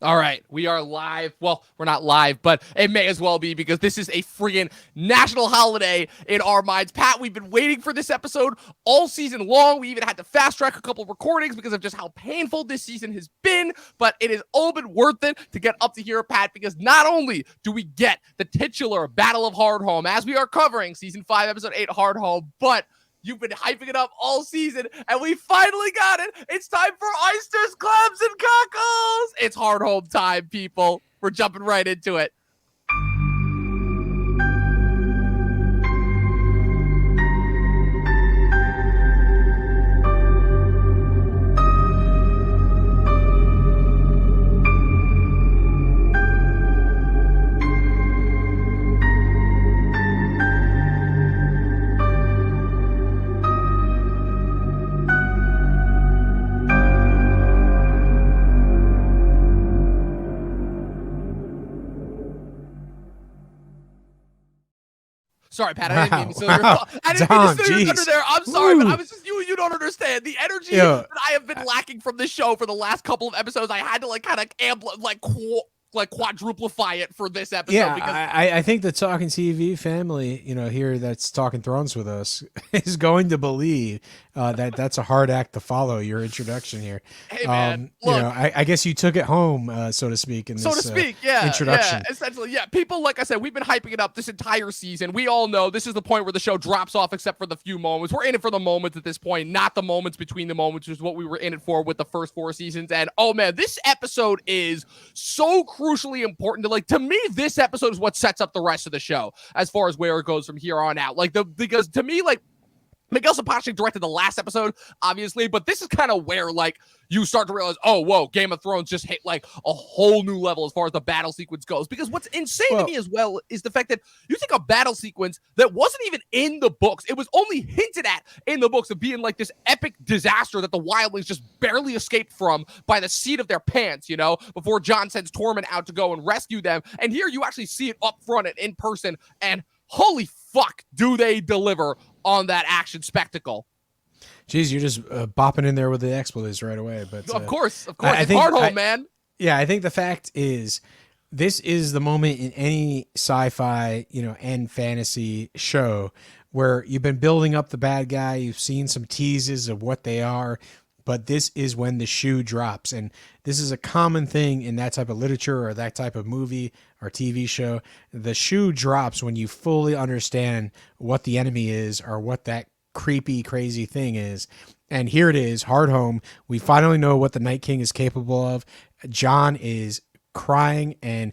All right, we are live. Well, we're not live, but it may as well be because this is a friggin' national holiday in our minds. Pat, we've been waiting for this episode all season long. We even had to fast track a couple of recordings because of just how painful this season has been, but it has all been worth it to get up to here, Pat, because not only do we get the titular Battle of Hardhome as we are covering season 5, episode 8, Hardhome, but you've been hyping it up all season, and we finally got it. It's time for oysters, clams, and cockles. It's Hardhome time, people. We're jumping right into it. Sorry, Pat. I didn't mean to steal your call. I didn't mean to steal your thunder there. I'm sorry, but I was just you don't understand the energy that I have been lacking from this show for the last couple of episodes. I had to kind of quadruplify it for this episode. Yeah, because I think the Talkin TV family, here that's talking Thrones with us, is going to believe that that's a hard act to follow. Your introduction here. Hey man, look, I guess you took it home, so to speak. In this, introduction. Yeah, essentially, yeah. People, like I said, we've been hyping it up this entire season. We all know this is the point where the show drops off, except for the few moments. We're in it for the moments at this point, not the moments between the moments, which is what we were in it for with the first 4 seasons. And oh man, this episode is so crucially important to me, this episode is what sets up the rest of the show as far as where it goes from here on out. Because to me, Miguel Sapochnik directed the last episode, obviously, but this is kind of where, you start to realize, oh, whoa, Game of Thrones just hit, a whole new level as far as the battle sequence goes. Because what's insane to me as well is the fact that you take a battle sequence that wasn't even in the books. It was only hinted at in the books of being, this epic disaster that the Wildlings just barely escaped from by the seat of their pants, before Jon sends Tormund out to go and rescue them. And here you actually see it up front and in person, and holy fuck, do they deliver on that action spectacle. Jeez, you're just bopping in there with the expletives right away. But of course, it's Hardhome, man. Yeah, I think the fact is, this is the moment in any sci-fi, and fantasy show where you've been building up the bad guy, you've seen some teases of what they are, but this is when the shoe drops. And this is a common thing in that type of literature or that type of movie or TV show. The shoe drops when you fully understand what the enemy is or what that creepy, crazy thing is. And here it is, Hardhome. We finally know what the Night King is capable of. Jon is crying, and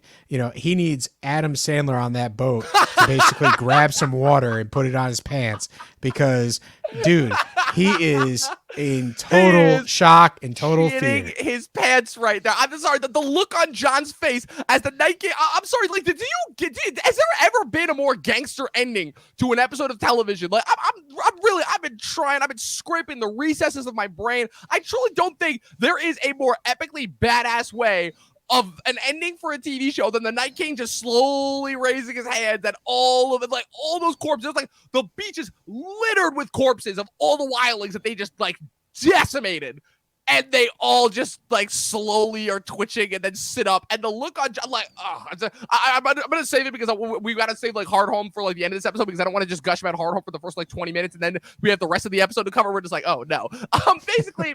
he needs Adam Sandler on that boat to basically grab some water and put it on his pants, because dude, he is in total shock and total fear. His pants right now. I'm sorry, the look on Jon's face as the Night King. I'm sorry, has there ever been a more gangster ending to an episode of television? I've been trying, I've been scraping the recesses of my brain. I truly don't think there is a more epically badass way of an ending for a TV show than the Night King just slowly raising his hands and all of it, all those corpses, the beach is littered with corpses of all the wildlings that they just decimated, and they all just slowly are twitching and then sit up, and the look on Jon, I'm gonna save it because we gotta save Hardhome for the end of this episode, because I don't want to just gush about Hardhome for the first 20 minutes and then we have the rest of the episode to cover. We're just oh no. Basically.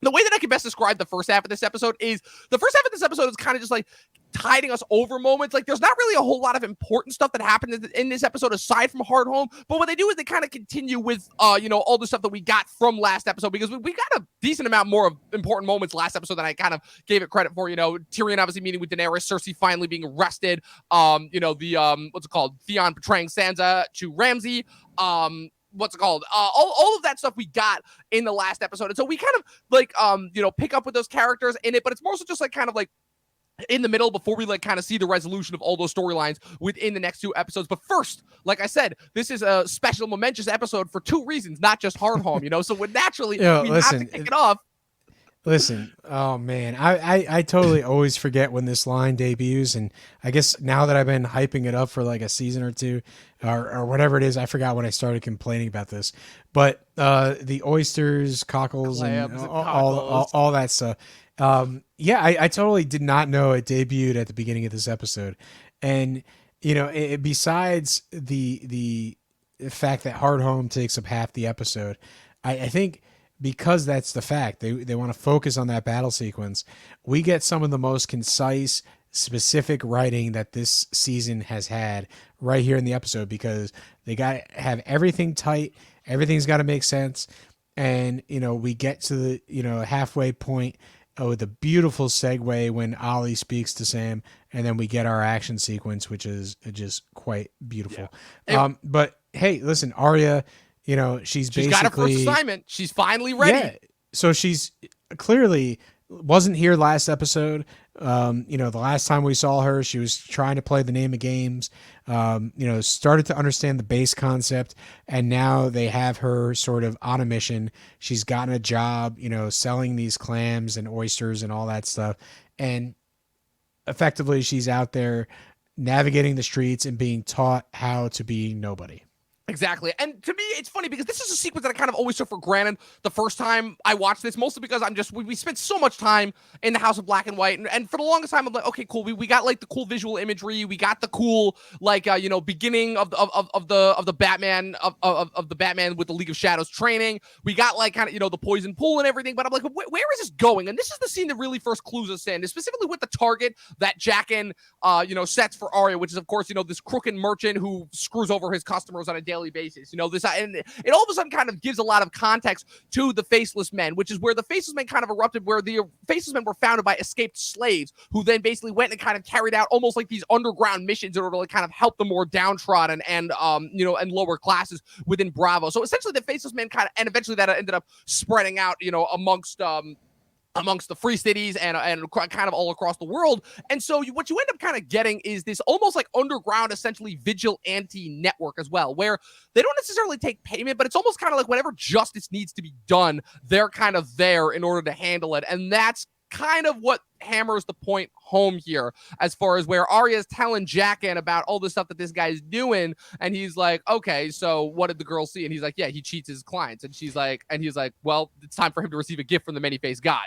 The way that I can best describe the first half of this episode is kind of just tiding us over moments. There's not really a whole lot of important stuff that happened in this episode aside from Hardhome, but what they do is they kind of continue with all the stuff that we got from last episode, because we got a decent amount more of important moments last episode than I kind of gave it credit for. Tyrion obviously meeting with Daenerys, Cersei finally being arrested, what's it called, Theon betraying Sansa to Ramsay, all of that stuff we got in the last episode. And so we kind of pick up with those characters in it, but it's more so just in the middle before we kind of see the resolution of all those storylines within the next 2 episodes. But first, like I said, this is a special momentous episode for 2 reasons, not just Hardhome, so when naturally we have to kick it off. Listen, oh man, I totally always forget when this line debuts, and I guess now that I've been hyping it up for a season or 2 or whatever it is, I forgot when I started complaining about this. But the oysters, cockles, Clams, and all that stuff. Yeah, I totally did not know it debuted at the beginning of this episode. And, besides the fact that Hardhome takes up half the episode, I think because that's the fact, they want to focus on that battle sequence. We get some of the most concise, specific writing that this season has had right here in the episode, because they got to have everything tight. Everything's got to make sense. And, we get to the, halfway point with a beautiful segue when Olly speaks to Sam, and then we get our action sequence, which is just quite beautiful. Yeah. But hey, listen, Arya, she's basically got her first assignment. She's finally ready. Yeah. So she's clearly wasn't here last episode. The last time we saw her, she was trying to play the name of games, started to understand the base concept, and now they have her sort of on a mission. She's gotten a job, selling these clams and oysters and all that stuff. And effectively, she's out there navigating the streets and being taught how to be nobody. Exactly. And to me, it's funny because this is a sequence that I kind of always took for granted the first time I watched this, mostly because we spent so much time in the House of Black and White. And for the longest time, I'm like, okay, cool. We got like the cool visual imagery. We got the cool, like, beginning of the Batman, of the Batman with the League of Shadows training. We got like kind of, the poison pool and everything. But I'm like, where is this going? And this is the scene that really first clues us in, specifically with the target that Jaqen, sets for Arya, which is, of course, this crooked merchant who screws over his customers on a daily basis. This, and it all of a sudden kind of gives a lot of context to the Faceless Men, which is where the Faceless Men kind of erupted, where the Faceless Men were founded by escaped slaves who then basically went and kind of carried out almost like these underground missions in order to like kind of help the more downtrodden and lower classes within Bravo. So essentially the Faceless Men kind of, and eventually that ended up spreading out, amongst the free cities and kind of all across the world. And so what you end up kind of getting is this almost like underground, essentially vigilante network as well, where they don't necessarily take payment, but it's almost kind of like whenever justice needs to be done, they're kind of there in order to handle it. And that's kind of what hammers the point home here, as far as where Arya's telling Jaqen about all the stuff that this guy's doing, and he's like, okay, so what did the girl see? And he's like, yeah, he cheats his clients. And he's like, well, it's time for him to receive a gift from the many-faced god.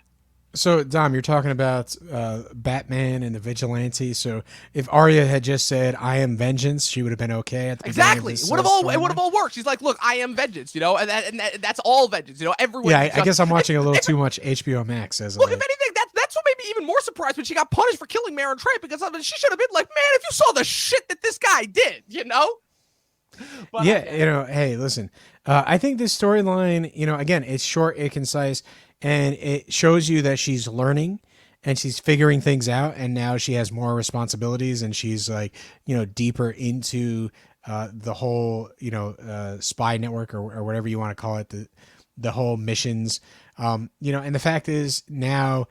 So, Dom, you're talking about Batman and the vigilante. So, if Arya had just said, "I am vengeance," she would have been okay at the exactly. It would have all worked. She's like, "Look, I am vengeance," and that's all vengeance. Everyone. Yeah, I guess I'm watching a little too much HBO Max. If anything, that's what made me even more surprised when she got punished for killing Maren Trey, because she should have been like, "Man, if you saw the shit that this guy did," But, yeah, hey, listen. I think this storyline, again, it's short, it's concise. And it shows you that she's learning and she's figuring things out. And now she has more responsibilities and she's like, deeper into the whole, spy network or whatever you want to call it, the whole missions. And the fact is now,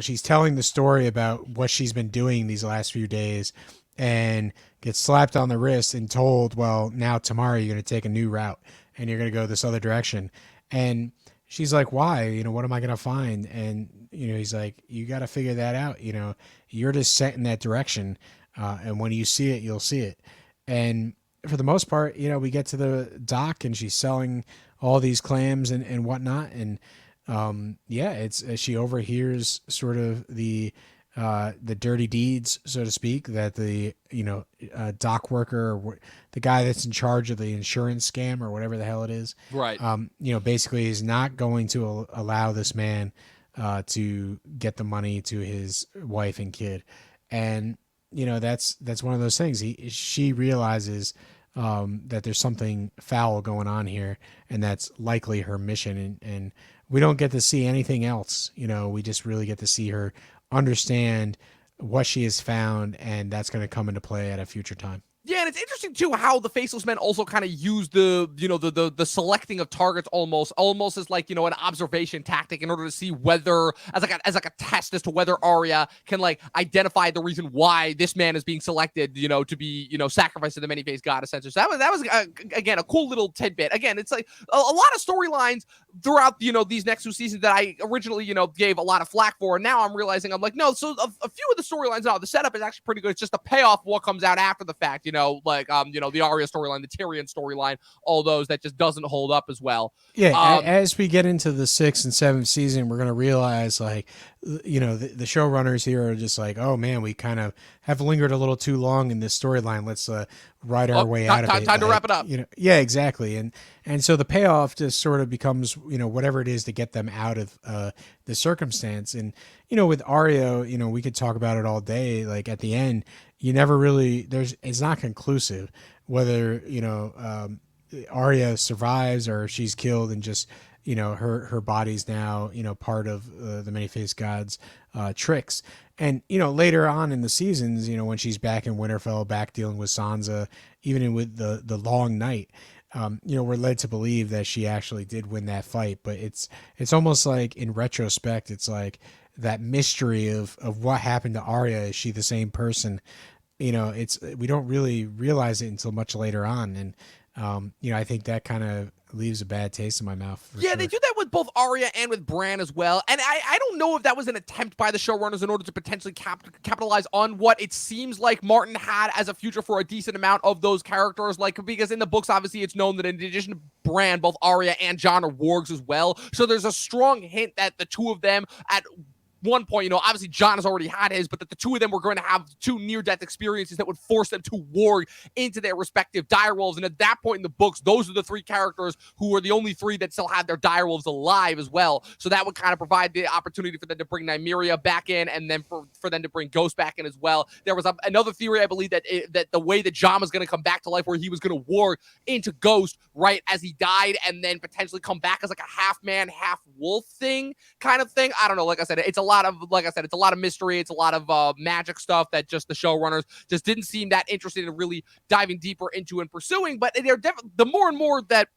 she's telling the story about what she's been doing these last few days and gets slapped on the wrist and told, well, now tomorrow you're going to take a new route and you're going to go this other direction. And she's like, why? What am I going to find? And, he's like, you got to figure that out. You're just set in that direction. And when you see it, you'll see it. And for the most part, we get to the dock and she's selling all these clams and whatnot. And, she overhears sort of the dirty deeds, so to speak, that the dock worker, or the guy that's in charge of the insurance scam or whatever the hell it is, right? Basically is not going to allow this man to get the money to his wife and kid, and that's one of those things. She realizes that there's something foul going on here, and that's likely her mission, and we don't get to see anything else. We just really get to see her understand what she has found, and that's going to come into play at a future time. Yeah, and it's interesting too how the Faceless Men also kind of use the selecting of targets almost as like an observation tactic in order to see whether as like a test as to whether Arya can like identify the reason why this man is being selected to be sacrificed to the many-faced god, essentially. So that was again a cool little tidbit. Again, it's like a lot of storylines throughout these next two seasons that I originally gave a lot of flack for, and now I'm realizing I'm like, no, so a few of the storylines, the setup is actually pretty good. It's just the payoff of what comes out after the fact. the Arya storyline, the Tyrion storyline, all those that just doesn't hold up as well. Yeah, as we get into the 6th and 7th season, we're gonna realize the showrunners here are just like, oh man, we kind of have lingered a little too long in this storyline. Let's ride our way out of it. Time to wrap it up. Yeah, exactly. And so the payoff just sort of becomes whatever it is to get them out of the circumstance. And with Arya, we could talk about it all day. Like at the end, you never really it's not conclusive whether Arya survives or she's killed and just her body's now part of the many-faced god's tricks. And later on in the seasons, when she's back in Winterfell, back dealing with Sansa, even with the long night, we're led to believe that she actually did win that fight. But it's almost like in retrospect, it's like that mystery of what happened to Arya. Is she the same person? We don't really realize it until much later on. And I think that kind of leaves a bad taste in my mouth. Yeah, sure. They do that with both Arya and with Bran as well. And I don't know if that was an attempt by the showrunners in order to potentially capitalize on what it seems like Martin had as a future for a decent amount of those characters. Because in the books, obviously, it's known that in addition to Bran, both Arya and Jon are wargs as well. So there's a strong hint that the two of them at one point, obviously Jon has already had his, but that the two of them were going to have two near-death experiences that would force them to warg into their respective direwolves. And at that point in the books, those are the three characters who were the only three that still had their direwolves alive as well. So that would kind of provide the opportunity for them to bring Nymeria back in, and then for them to bring Ghost back in as well. There was another theory, I believe, that the way that Jon was going to come back to life, where he was going to warg into Ghost right as he died, and then potentially come back as like a half-man, half-wolf kind of thing. I don't know. Like I said, it's a lot of mystery. It's a lot of magic stuff that just the showrunners just didn't seem that interested in really diving deeper into and pursuing. But they're the more and more that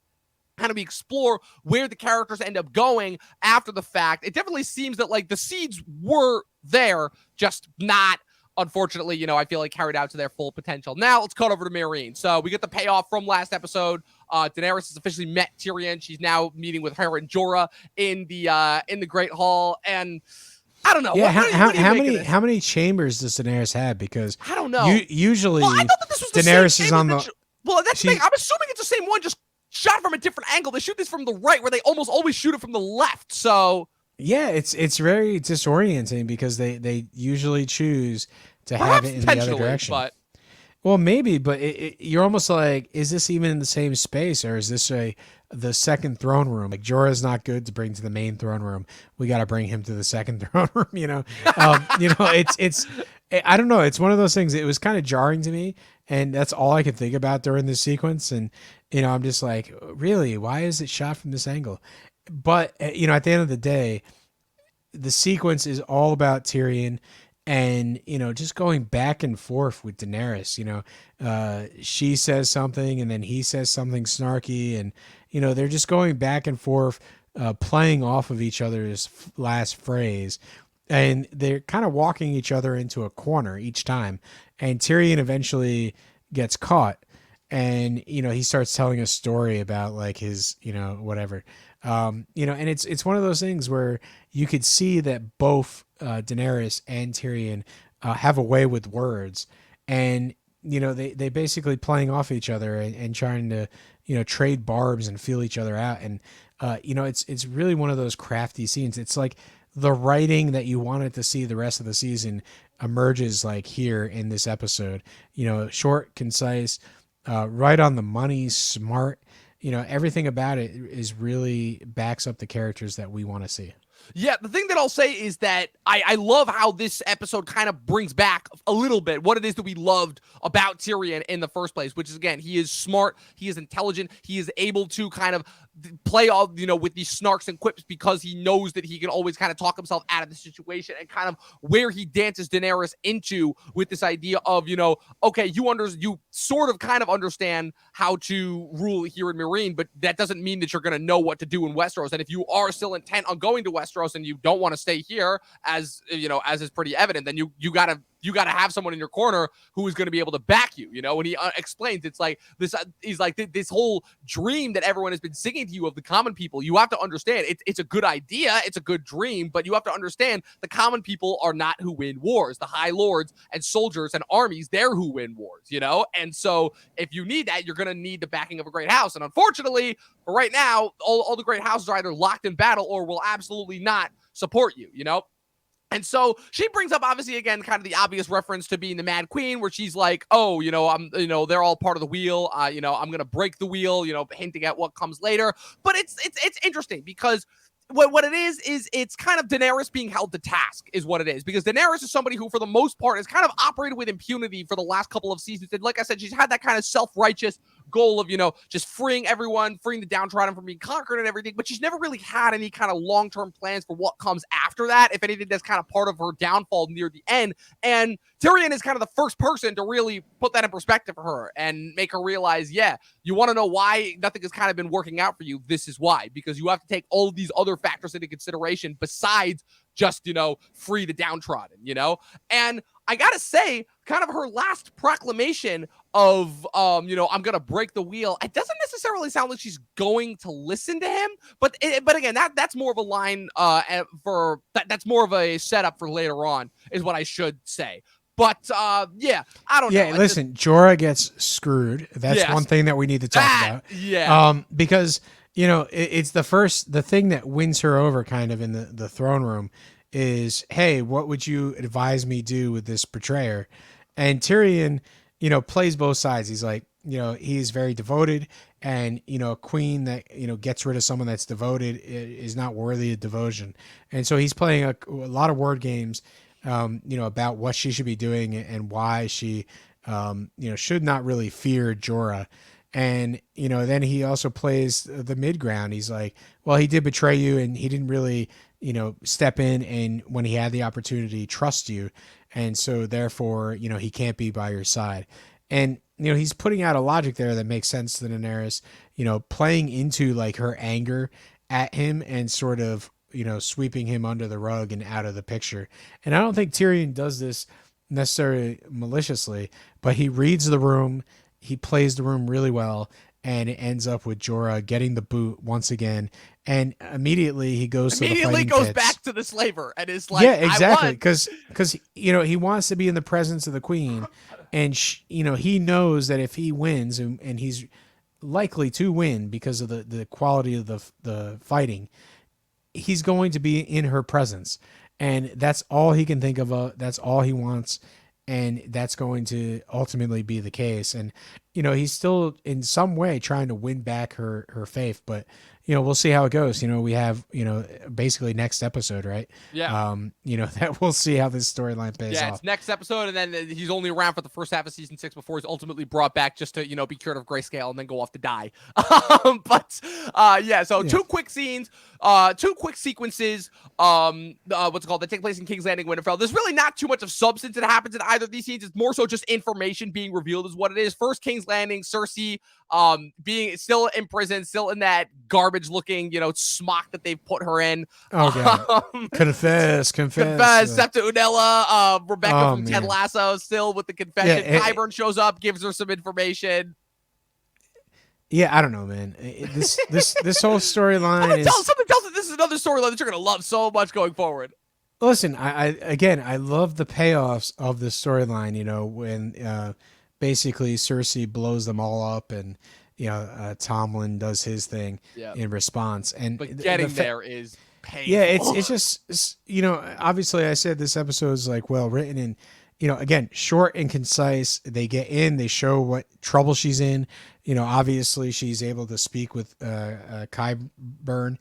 kind of we explore where the characters end up going after the fact, it definitely seems that the seeds were there, just not, unfortunately, I feel like carried out to their full potential. Now let's cut over to Meereen. So we get the payoff from last episode. Daenerys has officially met Tyrion. She's now meeting with her and Jorah in the Great Hall, and I don't know. Yeah, how many chambers does Daenerys have? Because I don't know. Usually, I thought that this was Daenerys is on the. That's the thing. I'm assuming it's the same one, just shot from a different angle. They shoot this from the right, where they almost always shoot it from the left. So yeah, it's very disorienting because they usually choose to have it in the other direction. But well, maybe, but you're almost like, is this even in the same space, or is this the second throne room? Like Jorah's not good to bring to the main throne room. We got to bring him to the second throne room. It's I don't know. It's one of those things. It was kind of jarring to me, and that's all I could think about during this sequence. And I'm just like, really, why is it shot from this angle? But at the end of the day, the sequence is all about Tyrion. And, just going back and forth with Daenerys, she says something and then he says something snarky, and, they're just going back and forth, playing off of each other's last phrase, and they're kind of walking each other into a corner each time. And Tyrion eventually gets caught, and, he starts telling a story about his, whatever. And it's one of those things where you could see that both Daenerys and Tyrion have a way with words, and they basically playing off each other and trying to trade barbs and feel each other out. And it's really one of those crafty scenes. It's like the writing that you wanted to see the rest of the season emerges here in this episode. Short, concise, right on the money, smart. Everything about it is really backs up the characters that we want to see. Yeah, the thing that I'll say is that I love how this episode kind of brings back a little bit what it is that we loved about Tyrion in the first place, which is, again, he is smart, he is intelligent, he is able to kind of play all, with these snarks and quips because he knows that he can always kind of talk himself out of the situation, and kind of where he dances Daenerys into with this idea of, okay, you sort of kind of understand how to rule here in Meereen, but that doesn't mean that you're going to know what to do in Westeros. And if you are still intent on going to Westeros and you don't want to stay here, as is pretty evident, then you got to you got to have someone in your corner who is going to be able to back you, you know. And he explains it's like this, he's like, this whole dream that everyone has been singing to you of the common people, you have to understand it's a good idea, it's a good dream, but you have to understand the common people are not who win wars. The high lords and soldiers and armies, they're who win wars, you know. And so if you need that, you're going to need the backing of a great house. And unfortunately, for right now, all the great houses are either locked in battle or will absolutely not support you, you know. And so she brings up, obviously, again, kind of the obvious reference to being the Mad Queen, where she's like, oh, you know, they're all part of the wheel. You know, I'm going to break the wheel, you know, hinting at what comes later. But it's interesting because what it is it's kind of Daenerys being held to task is what it is, because Daenerys is somebody who, for the most part, has kind of operated with impunity for the last couple of seasons. And like I said, she's had that kind of self-righteous goal of, you know, just freeing everyone, freeing the downtrodden from being conquered and everything, but she's never really had any kind of long-term plans for what comes after that. If anything, that's kind of part of her downfall near the end. And Tyrion is kind of the first person to really put that in perspective for her and make her realize, yeah, you want to know why nothing has kind of been working out for you? This is why, because you have to take all of these other factors into consideration besides just, you know, free the downtrodden, you know? And I gotta say, kind of her last proclamation of, you know, I'm gonna break the wheel, it doesn't necessarily sound like she's going to listen to him, but again, that's more of a line that's more of a setup for later on, is what I should say. But yeah, I don't know. Yeah, listen, Jorah gets screwed. That's one thing that we need to talk about. Yeah. Because, you know, it's the thing that wins her over kind of in the throne room is, hey, what would you advise me do with this betrayer? And Tyrion, you know, plays both sides. He's like, you know, he's very devoted, and, you know, a queen that, you know, gets rid of someone that's devoted is not worthy of devotion. And so he's playing a lot of word games, you know, about what she should be doing and why she, you know, should not really fear Jorah. And, you know, then he also plays the mid ground. He's like, well, he did betray you, and he didn't really, you know, step in and when he had the opportunity, trust you. And so therefore, you know, he can't be by your side. And, you know, he's putting out a logic there that makes sense to Daenerys, you know, playing into like her anger at him and sort of, you know, sweeping him under the rug and out of the picture. And I don't think Tyrion does this necessarily maliciously, but he reads the room, he plays the room really well, and it ends up with Jorah getting the boot once again. And immediately he goes to the fighting pits. Back to the slaver and is like, yeah, exactly, because you know, he wants to be in the presence of the queen, and you know, he knows that if he wins, and he's likely to win because of the quality of the fighting, he's going to be in her presence, and that's all he can think of. That's all he wants, and that's going to ultimately be the case. And, you know, he's still in some way trying to win back her faith, but, you know, we'll see how it goes. You know, we have, you know, basically next episode, right? Yeah. You know, that we'll see how this storyline pays off. Yeah, it's next episode, and then he's only around for the first half of season 6 before he's ultimately brought back just to, you know, be cured of grayscale and then go off to die. Yeah, so two quick scenes, two quick sequences, what's it called, that take place in King's Landing, Winterfell. There's really not too much of substance that happens in either of these scenes. It's more so just information being revealed is what it is. First, King's Landing, Cersei being still in prison, still in that garbage looking, you know, smock that they've put her in. Oh god. Confess. Septa Unella, Rebecca from Ted Lasso still with the confession. Qyburn shows up, gives her some information. Yeah, I don't know, man. This whole storyline is... Something tells me this is another storyline that you're going to love so much going forward. Listen, I love the payoffs of the storyline, you know, when basically Cersei blows them all up, and, you know, Tomlin does his thing in response. But getting there is painful. Yeah, it's just, you know, obviously I said this episode is like well written, and, you know, again, short and concise. They get in, they show what trouble she's in. You know, obviously she's able to speak with Qyburn,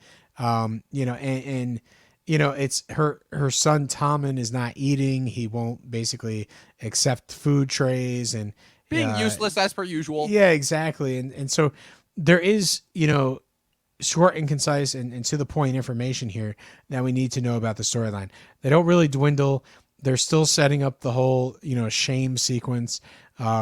you know, and you know, it's her son Tommen is not eating. He won't basically accept food trays and being useless as per usual. Yeah, exactly. And so there is, you know, short and concise and to the point information here that we need to know about the storyline. They don't really dwindle. They're still setting up the whole, you know, shame sequence,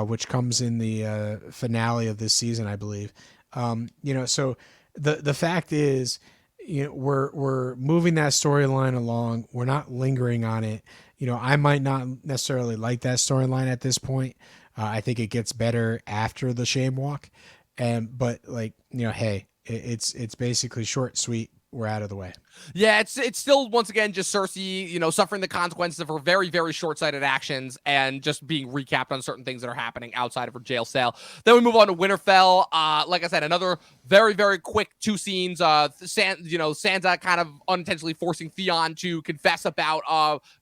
which comes in the finale of this season, I believe. You know, so the fact is, we're moving that storyline along. We're not lingering on it. I might not necessarily like that storyline at this point. I think it gets better after the shame walk, but like hey, it's basically short, sweet. We're out of the way. Yeah, it's still once again just Cersei, suffering the consequences of her very, very short-sighted actions and just being recapped on certain things that are happening outside of her jail cell. Then we move on to Winterfell. Like I said, another very, very quick 2 scenes. Sansa kind of unintentionally forcing Theon to confess about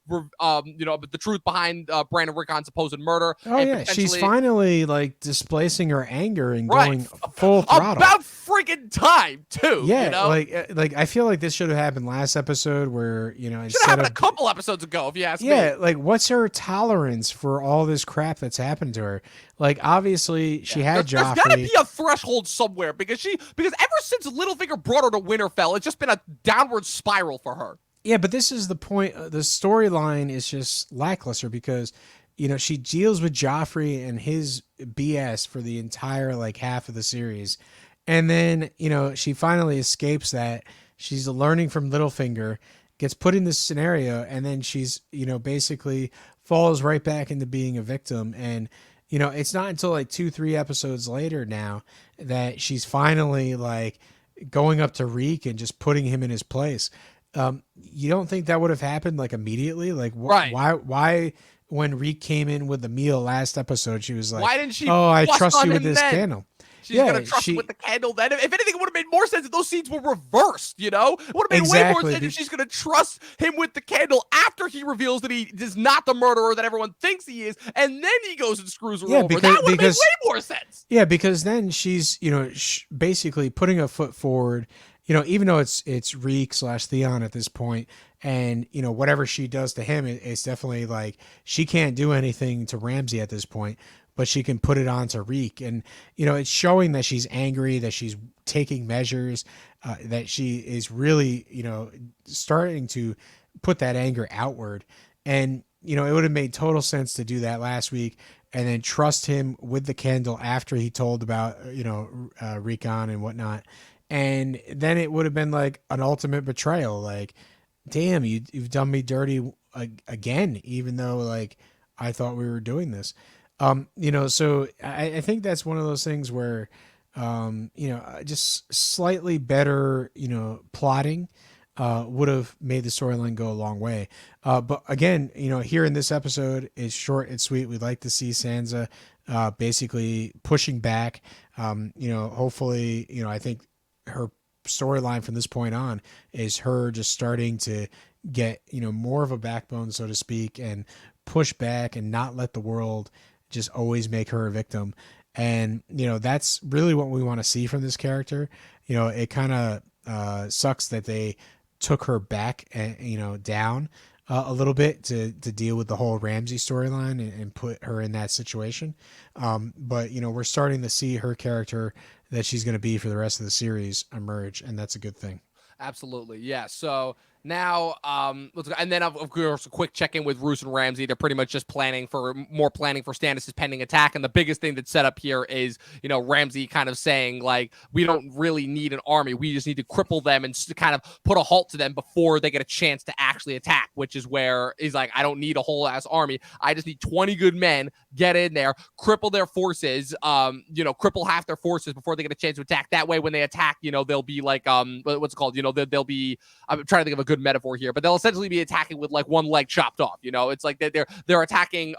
the truth behind Brandon Rickon's supposed murder. Oh yeah, she's finally like displacing her anger and going full throttle. About freaking time too. Yeah, like I feel like this should have happened last episode where should have happened a couple episodes ago if you ask me. Yeah, like what's her tolerance for all this crap that's happened to her? Like obviously she had Joffrey. There's gotta be a threshold somewhere because ever since Littlefinger brought her to Winterfell, it's just been a downward spiral for her. Yeah, but this is the point. The storyline is just lackluster because she deals with Joffrey and his BS for the entire like half of the series. And then, she finally escapes that. She's learning from Littlefinger, gets put in this scenario, and then she's, basically falls right back into being a victim. And, it's not until like 2-3 episodes later now that she's finally like going up to Reek and just putting him in his place. You don't think that would have happened like immediately? Like, why when Reek came in with the meal last episode, she was like, why didn't she? Oh, I trust you with this candle. She's gonna trust with the candle then. If anything, it would have made more sense if those scenes were reversed, It would have made way more sense if she's gonna trust him with the candle after he reveals that he is not the murderer that everyone thinks he is, and then he goes and screws her over. That would have made way more sense. Yeah, because then she's, basically putting a foot forward, even though it's Reek / Theon at this point, and, whatever she does to him, it's definitely like she can't do anything to Ramsay at this point, but she can put it on to Reek. And, it's showing that she's angry, that she's taking measures, that she is really, starting to put that anger outward. And, it would have made total sense to do that last week and then trust him with the candle after he told about, Rickon and whatnot. And then it would have been like an ultimate betrayal. Like, damn, you've done me dirty again, even though like I thought we were doing this. So I think that's one of those things where, just slightly better, plotting would have made the storyline go a long way. But again, here in this episode, it's short and sweet. We'd like to see Sansa basically pushing back. Hopefully, I think her storyline from this point on is her just starting to get, more of a backbone, so to speak, and push back and not let the world just always make her a victim. And, that's really what we want to see from this character. It kind of sucks that they took her back and, down a little bit to deal with the whole Ramsay storyline and put her in that situation. But, we're starting to see her character that she's going to be for the rest of the series emerge, and that's a good thing. Absolutely. Yeah. So now, let's go. And then of course, a quick check-in with Roose and Ramsay. They're pretty much just planning for Stannis' pending attack. And the biggest thing that's set up here is, Ramsay kind of saying like, we don't really need an army. We just need to cripple them and kind of put a halt to them before they get a chance to actually attack, which is where he's like, I don't need a whole ass army. I just need 20 good men, get in there, cripple their forces, cripple half their forces before they get a chance to attack. That way, when they attack, they'll be like, what's it called? They'll be, I'm trying to think of a good metaphor here, but they'll essentially be attacking with like one leg chopped off. It's like they're attacking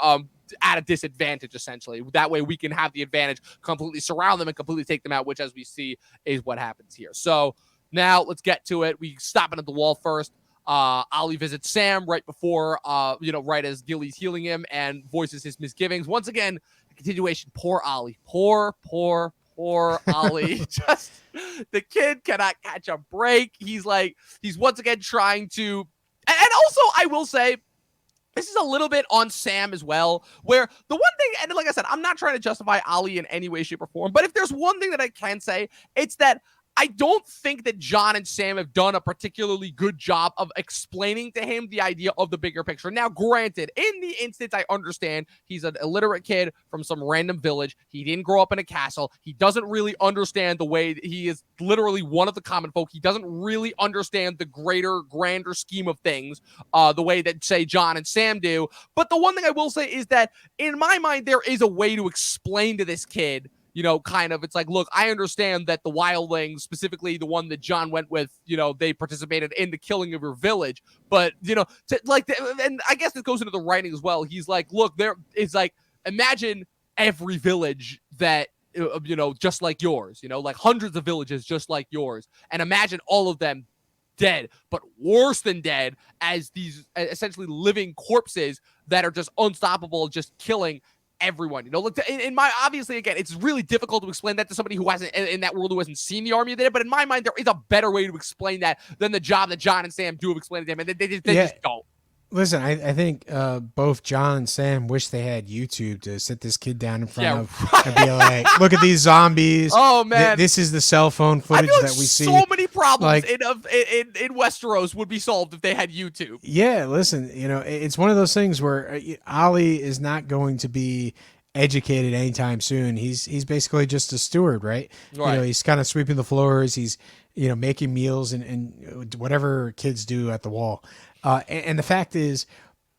at a disadvantage essentially. That way we can have the advantage, completely surround them and completely take them out, which as we see is what happens here. So now let's get to it. We stop at the wall first. Olly visits Sam right before, right as Gilly's healing him and voices his misgivings. Once again, the continuation. Poor Olly. Poor Olly. Just the kid cannot catch a break. He's once again trying to, and also I will say, this is a little bit on Sam as well, where the one thing, and like I said, I'm not trying to justify Olly in any way, shape, or form, but if there's one thing that I can say, it's that I don't think that Jon and Sam have done a particularly good job of explaining to him the idea of the bigger picture. Now, granted, in the instance, I understand he's an illiterate kid from some random village. He didn't grow up in a castle. He doesn't really understand the way he is literally one of the common folk. He doesn't really understand the greater, grander scheme of things the way that, say, Jon and Sam do. But the one thing I will say is that in my mind, there is a way to explain to this kid, kind of, it's like, look, I understand that the Wildlings, specifically the one that Jon went with, they participated in the killing of your village. But, and I guess this goes into the writing as well. He's like, look, there is like, imagine every village that, just like yours, like hundreds of villages just like yours. And imagine all of them dead, but worse than dead, as these essentially living corpses that are just unstoppable, just killing everyone. In my, obviously, again, it's really difficult to explain that to somebody who hasn't, in that world, who hasn't seen the army of the dead, but in my mind, there is a better way to explain that than the job that Jon and Sam do of explaining to him, and they just don't. Listen, I think both Jon and Sam wish they had YouTube to sit this kid down in front of and be like, look at these zombies. Oh, man. This is the cell phone footage that we see. So many problems in Westeros would be solved if they had YouTube. Yeah, listen, it's one of those things where Olly is not going to be educated anytime soon. He's basically just a steward, right? He's kind of sweeping the floors. He's, making meals and whatever kids do at the wall. And the fact is,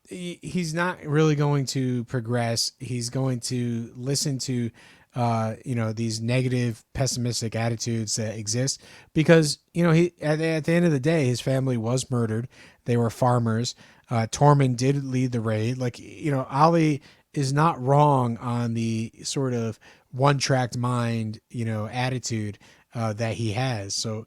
he's not really going to progress. He's going to listen to, these negative, pessimistic attitudes that exist because, he at the end of the day, his family was murdered. They were farmers. Tormund did lead the raid. Olly is not wrong on the sort of one-tracked mind, attitude that he has. So,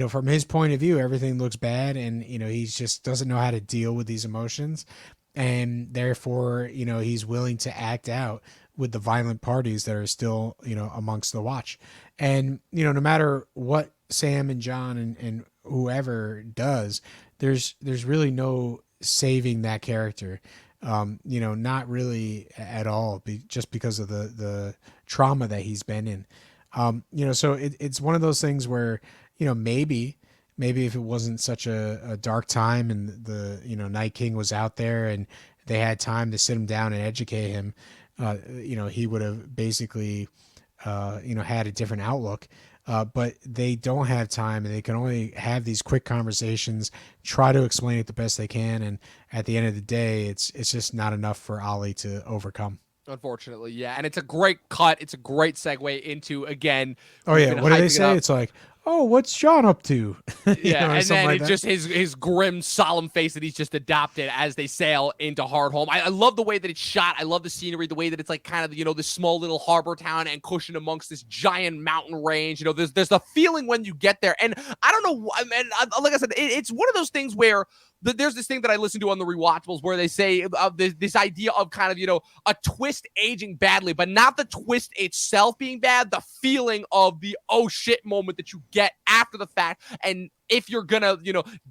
from his point of view, everything looks bad and, he just doesn't know how to deal with these emotions. And therefore, he's willing to act out with the violent parties that are still, amongst the watch. And, no matter what Sam and Jon and whoever does, there's really no saving that character. Not really at all, just because of the trauma that he's been in. So it's one of those things where, maybe if it wasn't such a dark time and the, Night King was out there and they had time to sit him down and educate him, he would have basically, had a different outlook. But they don't have time and they can only have these quick conversations, try to explain it the best they can. And at the end of the day, it's just not enough for Olly to overcome. Unfortunately, yeah. And it's a great cut. It's a great segue into, again. Oh, yeah. What do they say? It's like, oh, what's Jon up to? Yeah, and then it's just his grim, solemn face that he's just adopted as they sail into Hardhome. I love the way that it's shot. I love the scenery, the way that it's like kind of, this small little harbor town and cushioned amongst this giant mountain range. There's the feeling when you get there. And I don't know, like I said, it's one of those things where there's this thing that I listen to on the rewatchables where they say this idea of kind of, a twist aging badly, but not the twist itself being bad, the feeling of the oh shit moment that you get after the fact. And if you're gonna,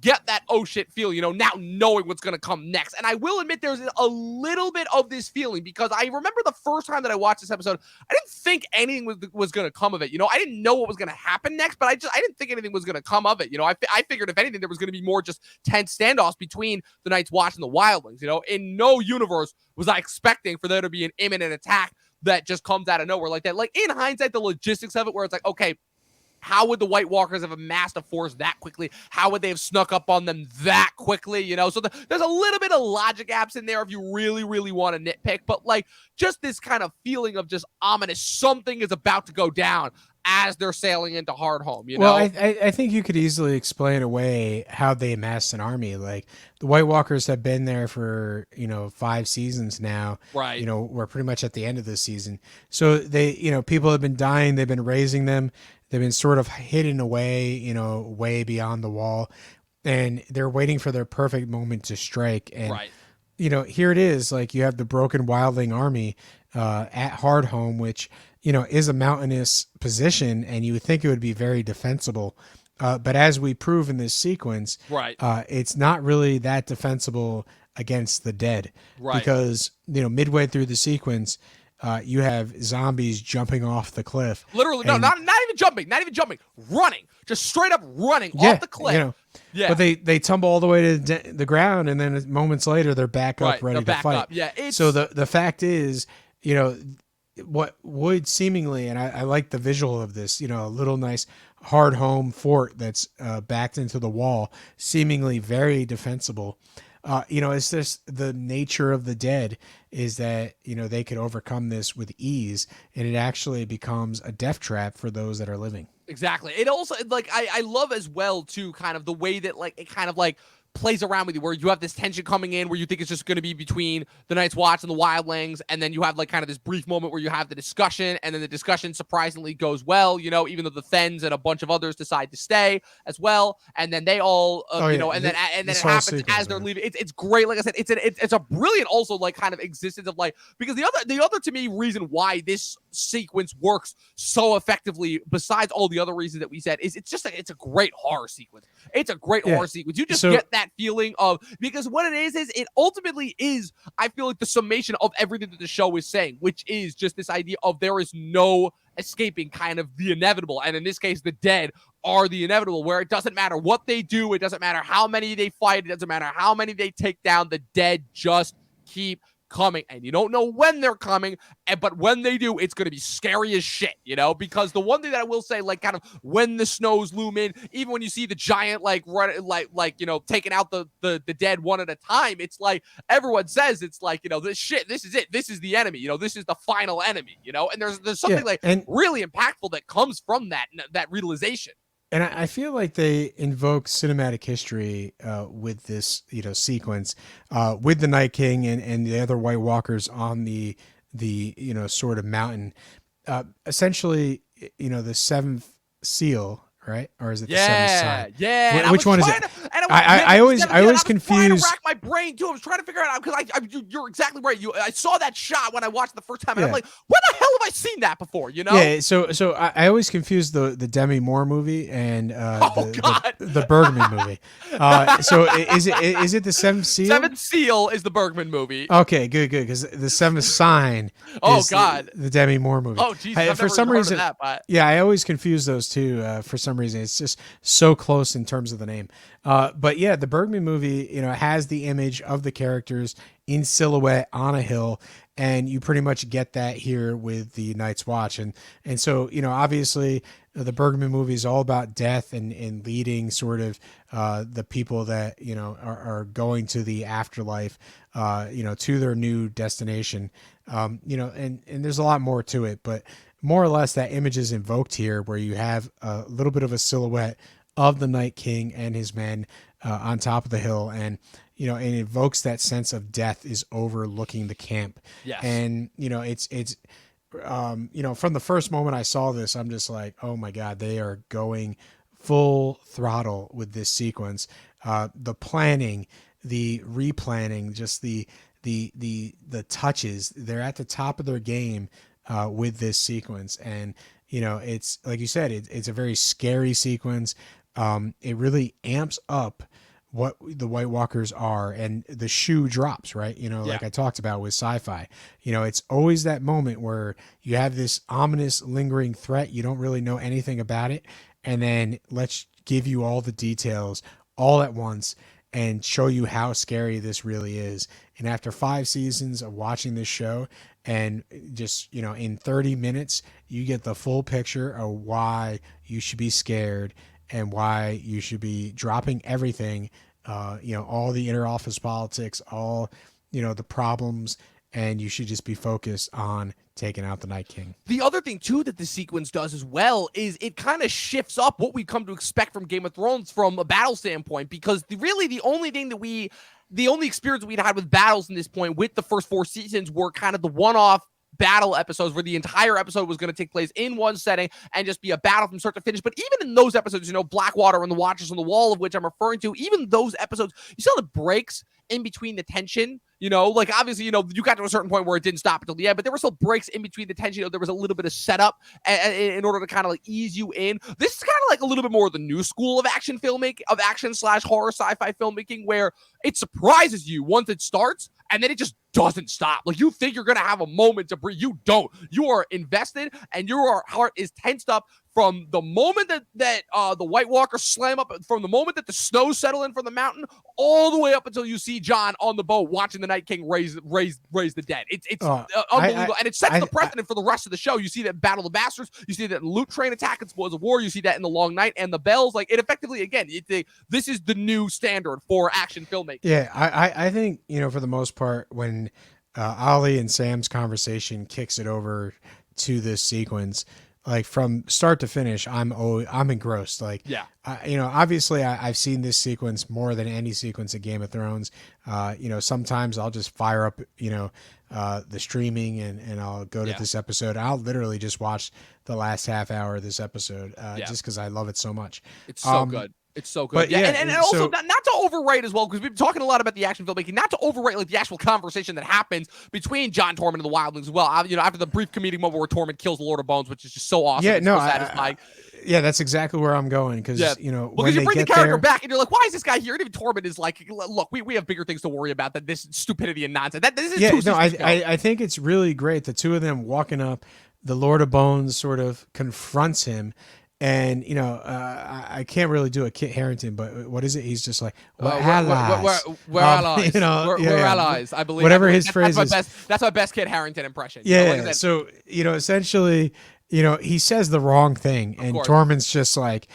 get that oh shit feel, now knowing what's gonna come next. And I will admit there's a little bit of this feeling because I remember the first time that I watched this episode, I didn't think anything was gonna come of it. I didn't know what was gonna happen next, but I didn't think anything was gonna come of it. I figured if anything, there was gonna be more just tense standoffs between the Night's Watch and the Wildlings. In no universe was I expecting for there to be an imminent attack that just comes out of nowhere like that. Like in hindsight, the logistics of it where it's like, okay, how would the White Walkers have amassed a force that quickly? How would they have snuck up on them that quickly? So there's a little bit of logic gaps in there if you really, really want to nitpick. But like just this kind of feeling of just ominous, something is about to go down as they're sailing into Hardhome. Well, I think you could easily explain away how they amassed an army. Like the White Walkers have been there for 5 seasons now. Right. We're pretty much at the end of this season. So they, people have been dying. They've been raising them. They've been sort of hidden away, way beyond the wall, and they're waiting for their perfect moment to strike. And, right. Here it is. Like you have the broken Wildling army at Hardhome, which, is a mountainous position, and you would think it would be very defensible. But as we prove in this sequence, right. It's not really that defensible against the dead. Right. Because, midway through the sequence, you have zombies jumping off the cliff. Literally, no, not even not even jumping, running, just straight up running off the cliff. You know, but they tumble all the way to the ground, and then moments later they're back up, ready to fight. Up. Yeah. So the fact is, you know, what would seemingly, and I like the visual of this, you know, a little nice Hardhome fort that's backed into the wall, seemingly very defensible. You know, it's just the nature of the dead is that, you know, they could overcome this with ease, and it actually becomes a death trap for those that are living. Exactly. It also, like, I love as well, too, kind of the way that, like, it kind of, like, plays around with you, where you have this tension coming in where you think it's just going to be between the Night's Watch and the Wildlings, and then you have like kind of this brief moment where you have the discussion, and then the discussion surprisingly goes well, you know, even though the Thens and a bunch of others decide to stay as well, and then they all you know, and then it happens as they're leaving. It's great. Like I said, it's a brilliant also like kind of existence of like, because the other to me reason why this sequence works so effectively, besides all the other reasons that we said, is it's just like, it's a great horror sequence. It's a great horror sequence. You just get that feeling of, because what it is it ultimately is, I feel like, the summation of everything that the show is saying, which is just this idea of there is no escaping kind of the inevitable, and in this case the dead are the inevitable, where it doesn't matter what they do, it doesn't matter how many they fight, it doesn't matter how many they take down, the dead just keep coming, and you don't know when they're coming, but when they do, it's going to be scary as shit, you know, because the one thing that I will say, like, kind of when the snows loom in, even when you see the giant, like, run, like, you know, taking out the dead one at a time, it's like, everyone says, it's like, you know, this is it, this is the enemy, you know, this is the final enemy, you know, and there's something really impactful that comes from that realization. And I feel like they invoke cinematic history with this, you know, sequence with the Night King and the other White Walkers on the you know, sort of mountain. Essentially, you know, the seventh seal, right? Or is it the seventh sign? Yeah. Which one is it? I always confuse. Trying to rack my brain too. I was trying to figure it out because you're exactly right. I saw that shot when I watched it the first time, and I'm like, when the hell have I seen that before? You know? Yeah. So I always confuse the Demi Moore movie and the Bergman movie. So is it the Seventh Seal? Seventh Seal is the Bergman movie. Okay, good, because the Seventh Sign. Is the Demi Moore movie. Oh, Jesus. For some reason, yeah, I always confuse those two. For some reason, it's just so close in terms of the name. But yeah, the Bergman movie, you know, has the image of the characters in silhouette on a hill, and you pretty much get that here with the Night's Watch. And so, you know, obviously the Bergman movie is all about death and leading sort of the people that, you know, are going to the afterlife, you know, to their new destination. You know, and there's a lot more to it, but more or less that image is invoked here, where you have a little bit of a silhouette of the Night King and his men on top of the hill, and you know, and it evokes that sense of death is overlooking the camp. Yes. And you know, it's you know, from the first moment I saw this, I'm just like, oh my God, they are going full throttle with this sequence. The planning, the replanning, just the touches, they're at the top of their game with this sequence. And you know, it's like you said, it's a very scary sequence. It really amps up what the White Walkers are, and the shoe drops, right? You know, like I talked about with sci-fi, you know, it's always that moment where you have this ominous lingering threat. You don't really know anything about it. And then let's give you all the details all at once and show you how scary this really is. And after 5 seasons of watching this show, and just, you know, in 30 minutes, you get the full picture of why you should be scared and why you should be dropping everything, you know, all the inner office politics, all, you know, the problems, and you should just be focused on taking out the Night King. The other thing, too, that the sequence does as well is it kind of shifts up what we come to expect from Game of Thrones from a battle standpoint, because really the only experience we'd had with battles in this point with the first 4 seasons were kind of the one-off battle episodes where the entire episode was going to take place in one setting and just be a battle from start to finish. But even in those episodes, you know, Blackwater and the Watchers on the Wall, of which I'm referring to, even those episodes, you saw the breaks in between the tension, you know, like obviously, you know, you got to a certain point where it didn't stop until the end, but there were still breaks in between the tension. You know, there was a little bit of setup in order to kind of like ease you in. This is kind of like a little bit more of the new school of action filmmaking, of action/horror sci-fi filmmaking, where it surprises you once it starts and then it just doesn't stop. Like, you think you're going to have a moment to breathe. You don't. You are invested and your heart is tensed up from the moment that the White Walkers slam up, from the moment that the snow settle in from the mountain, all the way up until you see Jon on the boat watching the Night King raise the dead. It's unbelievable, and it sets the precedent for the rest of the show. You see that in Battle of the Bastards, you see that in Loot Train attack in Spoils of War, you see that in The Long Night and the Bells. Like, it effectively, again, this is the new standard for action filmmaking. Yeah, I think, for the most part, when Ollie and Sam's conversation kicks it over to this sequence, like from start to finish, I'm engrossed. Like, yeah, obviously I've seen this sequence more than any sequence of Game of Thrones. Sometimes I'll just fire up, the streaming and I'll go to this episode. I'll literally just watch the last half hour of this episode, just because I love it so much. It's so good. It's so good. But and also not to overrate as well, because we've been talking a lot about the action filmmaking, not to overrate like the actual conversation that happens between Jon Tormund and the Wildlings as well. After the brief comedic moment where Tormund kills the Lord of Bones, which is just so awesome. Yeah, so satisfying. That's exactly where I'm going, because because you bring the character back and you're like, why is this guy here? And even Tormund is like, look, we have bigger things to worry about than this stupidity and nonsense. I think it's really great. The two of them walking up, the Lord of Bones sort of confronts him. And, I can't really do a Kit Harington, but what is it? He's just like, we're allies. We're allies. We're allies, I believe. Whatever his phrase is. That's my best Kit Harington impression. Yeah. So, essentially, he says the wrong thing. And Tormund's just like,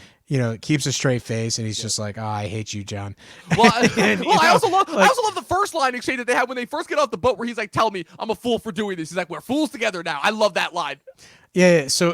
keeps a straight face. And he's just like, I hate you, Jon. Well, I also love the first line exchange that they have when they first get off the boat, where he's like, tell me I'm a fool for doing this. He's like, we're fools together now. I love that line. Yeah, so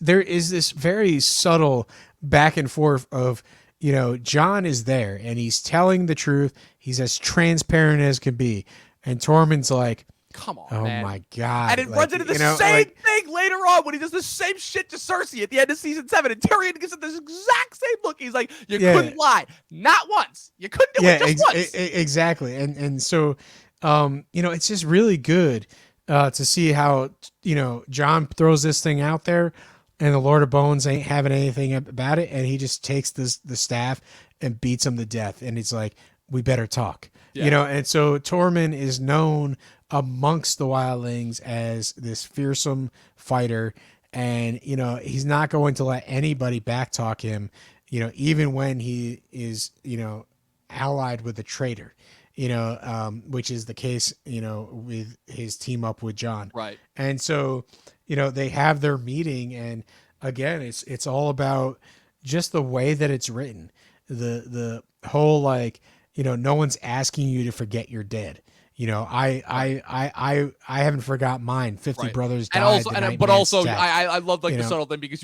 there is this very subtle back and forth of, Jon is there and he's telling the truth. He's as transparent as can be. And Tormund's like, come on, man. My God. And it runs into the same thing later on when he does the same shit to Cersei at the end of season 7. And Tyrion gives it this exact same look. He's like, you couldn't lie. Not once. You couldn't do it just once. Exactly. And so, it's just really good to see how, Jon throws this thing out there and the Lord of Bones ain't having anything about it. And he just takes the staff and beats him to death. And he's like, we better talk, and so Tormund is known amongst the Wildlings as this fearsome fighter. And, he's not going to let anybody backtalk him, even when he is, allied with a traitor. Which is the case, with his team up with Jon. Right. And so, they have their meeting, and again, it's all about just the way that it's written. The whole, like, no one's asking you to forget you're dead. I haven't forgot mine. 50 brothers died. I love the subtle thing, because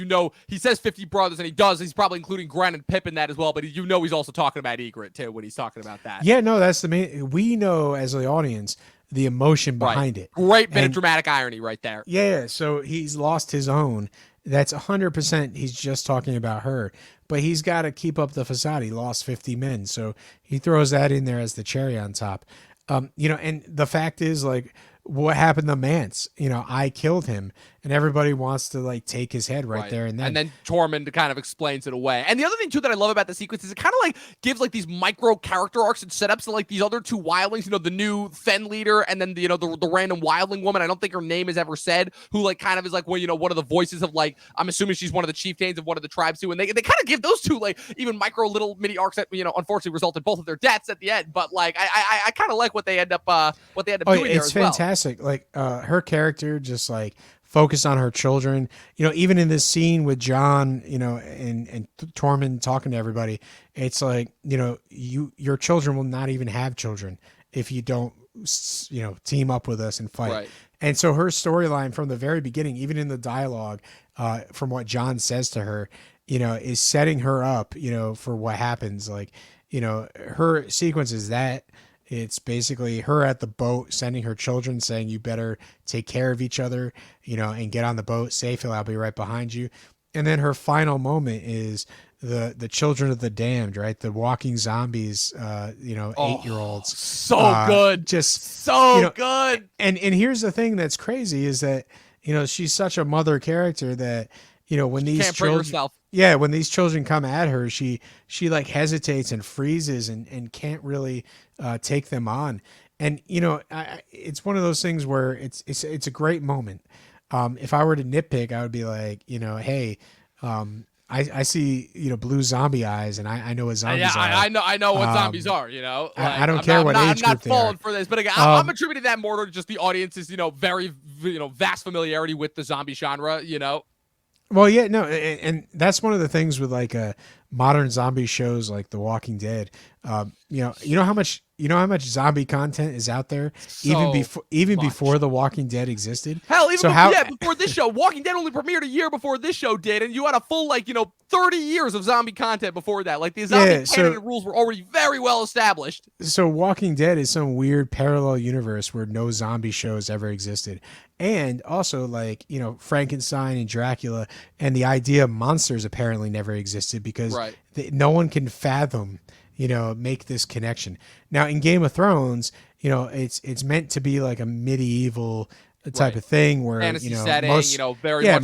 he says 50 brothers, and he's probably including Gren and Pip in that as well. But he's also talking about Ygritte too when he's talking about that. Yeah, no, that's the main. We know as the audience the emotion behind it. Great bit of dramatic irony right there. Yeah, so he's lost his own. That's 100%. He's just talking about her, but he's got to keep up the facade. He lost 50 men, so he throws that in there as the cherry on top. And the fact is, like, what happened to Mance? I killed him, and everybody wants to, like, take his head right there and then. And then Tormund kind of explains it away. And the other thing too that I love about the sequence is it kind of like gives like these micro character arcs and setups to like these other two Wildlings. The new Fen leader, and then the random Wildling woman. I don't think her name is ever said. Who like kind of is like one of the voices of, like, I'm assuming she's one of the chieftains of one of the tribes too. And they kind of give those two like even micro little mini arcs that unfortunately result in both of their deaths at the end. But like I kind of like what they end up doing there as well. It's fantastic. Like her character just like focused on her children. Even in this scene with Jon, and Tormund talking to everybody, it's like, your children will not even have children if you don't, team up with us and fight. Right. And so her storyline from the very beginning, even in the dialogue, from what Jon says to her, is setting her up, for what happens. Like, her sequence is that. It's basically her at the boat sending her children saying, you better take care of each other, and get on the boat safely. I'll be right behind you. And then her final moment is the children of the damned, right? The walking zombies, 8-year-olds. So good. Just so good. And here's the thing that's crazy is that, she's such a mother character that, when these children, when these children come at her, she like hesitates and freezes and can't really take them on. And it's one of those things where it's a great moment. If I were to nitpick, I would be like, hey, I see, blue zombie eyes, and I know what zombies are. I know what zombies are. Like, I don't care what age I'm not group they are. falling for this, but again, I'm attributing that more to just the audience's, very, vast familiarity with the zombie genre. Well, yeah, no, and that's one of the things with like modern zombie shows like The Walking Dead. You know how much zombie content is out there even before The Walking Dead existed. Hell, even before this show, Walking Dead only premiered a year before this show did, and you had a full 30 years of zombie content before that. Like the zombie canon and rules were already very well established. So Walking Dead is some weird parallel universe where no zombie shows ever existed. And also Frankenstein and Dracula and the idea of monsters apparently never existed because no one can fathom, make this connection. Now in Game of Thrones, it's meant to be like a medieval type of thing where fantasy setting,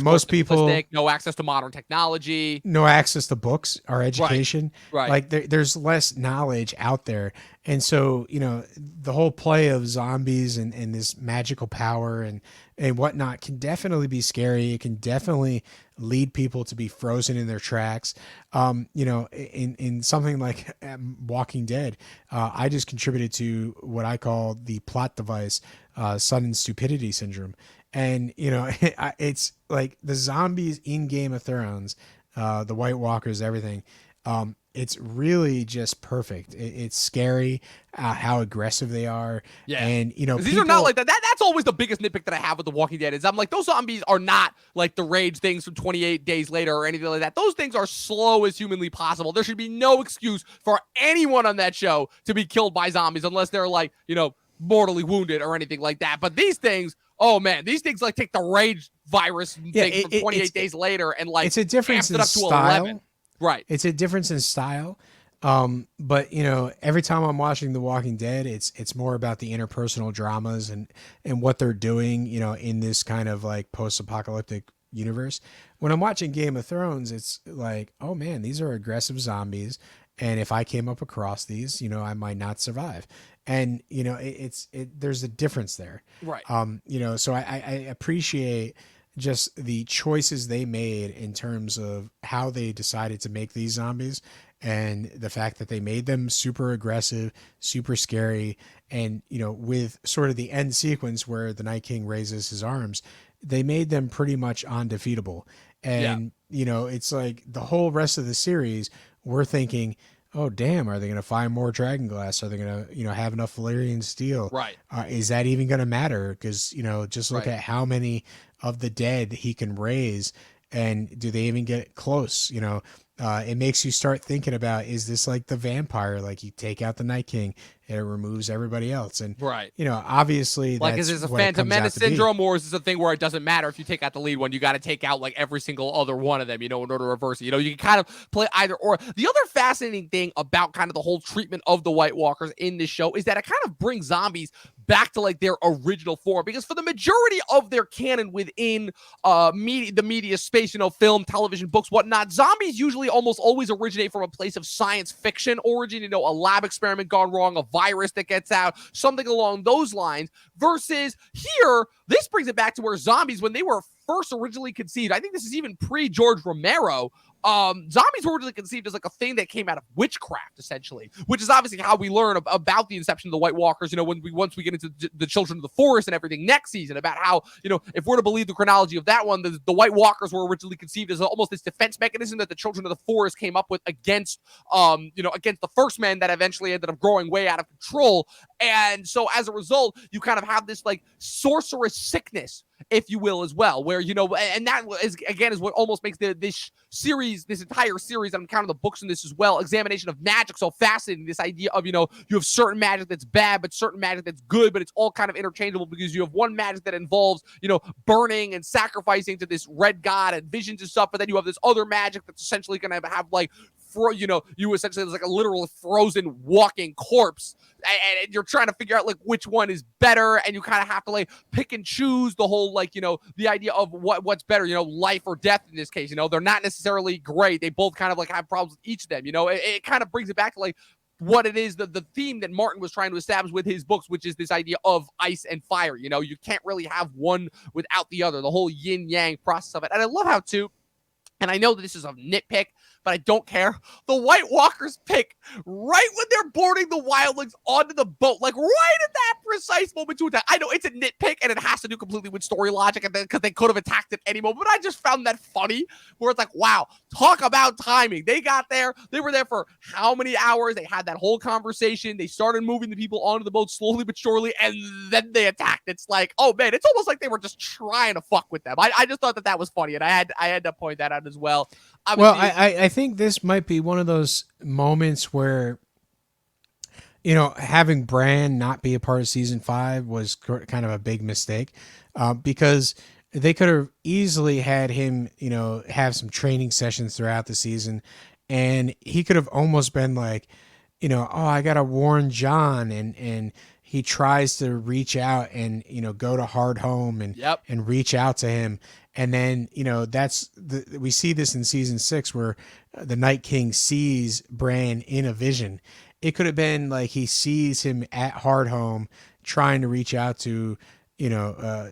most people no access to modern technology, no access to books or education. Right. Like there's less knowledge out there. And so, the whole play of zombies and this magical power and whatnot can definitely be scary. It can definitely lead people to be frozen in their tracks. In something like Walking Dead, I just contributed to what I call the plot device, sudden stupidity syndrome. And, it's like the zombies in Game of Thrones, the White Walkers, everything. It's really just perfect. It's scary how aggressive they are. Yeah. And, these are not like that. That's always the biggest nitpick that I have with The Walking Dead is I'm like, those zombies are not like the rage things from 28 Days Later or anything like that. Those things are slow as humanly possible. There should be no excuse for anyone on that show to be killed by zombies unless they're mortally wounded or anything like that. But these things, oh man, these things take the rage virus thing from 28 Days Later and it's a difference in style. 11. Right. It's a difference in style. But every time I'm watching The Walking Dead, it's more about the interpersonal dramas and what they're doing, in this kind of like post-apocalyptic universe. When I'm watching Game of Thrones, it's like, oh man, these are aggressive zombies. And if I came up across these, I might not survive. And, there's a difference there. Right. So I appreciate just the choices they made in terms of how they decided to make these zombies and the fact that they made them super aggressive, super scary. And, with sort of the end sequence where the Night King raises his arms, they made them pretty much undefeatable. And, it's like the whole rest of the series, we're thinking, oh, damn, are they going to find more dragonglass? Are they going to, have enough Valyrian steel? Right. Is that even going to matter? Because, just look at how many of the dead he can raise, and do they even get close? It makes you start thinking about, is this like the vampire? Like you take out the Night King and it removes everybody else. And, obviously is this a Phantom Menace syndrome, or is this a thing where it doesn't matter if you take out the lead one, you got to take out like every single other one of them, in order to reverse it. You can kind of play either or. The other fascinating thing about kind of the whole treatment of the White Walkers in this show is that it kind of brings zombies back to like their original form, because for the majority of their canon within the media space, film, television, books, whatnot, zombies usually almost always originate from a place of science fiction origin, a lab experiment gone wrong, a virus that gets out, something along those lines, versus here, this brings it back to where zombies, when they were first originally conceived, I think this is even pre-George Romero, zombies were originally conceived as like a thing that came out of witchcraft, essentially, which is obviously how we learn about the inception of the White Walkers, once we get into the Children of the Forest and everything next season, about how, if we're to believe the chronology of that one, the White Walkers were originally conceived as almost this defense mechanism that the Children of the Forest came up with against the first men that eventually ended up growing way out of control. And so as a result, you kind of have this like sorceress sickness, if you will, as well, where, and that is what almost makes this entire series, I'm counting the books in this as well, examination of magic, so fascinating. This idea of, you have certain magic that's bad, but certain magic that's good, but it's all kind of interchangeable, because you have one magic that involves, burning and sacrificing to this red god and visions and stuff, but then you have this other magic that's essentially going to have like, you essentially, it's like a literal frozen walking corpse, and you're trying to figure out like which one is better, and you kind of have to like pick and choose the whole like, the idea of what's better, life or death in this case. They're not necessarily great. They both kind of like have problems with each of them. It kind of brings it back to like what it is, the theme that Martin was trying to establish with his books, which is this idea of ice and fire. You can't really have one without the other, the whole yin yang process of it. And I love how too, and I know that this is a nitpick, but I don't care. The White Walkers pick right when they're boarding the Wildlings onto the boat, like right at that precise moment to attack. I know it's a nitpick, and it has to do completely with story logic, and because they could have attacked at any moment, but I just found that funny, where it's like, wow, talk about timing. They got there. They were there for how many hours? They had that whole conversation. They started moving the people onto the boat slowly but surely, and then they attacked. It's like, oh man, it's almost like they were just trying to fuck with them. I just thought that was funny, and I had to point that out as well. Well, I think this might be one of those moments where, you know, having Bran not be a part of season 5 was kind of a big mistake, because they could have easily had him, you know, have some training sessions throughout the season, and he could have almost been like, you know, oh, I gotta warn Jon, and he tries to reach out and, you know, go to Hardhome and reach out to him. And then, you know, we see this in season 6 where the Night King sees Bran in a vision. It could have been like he sees him at Hardhome trying to reach out to, you know,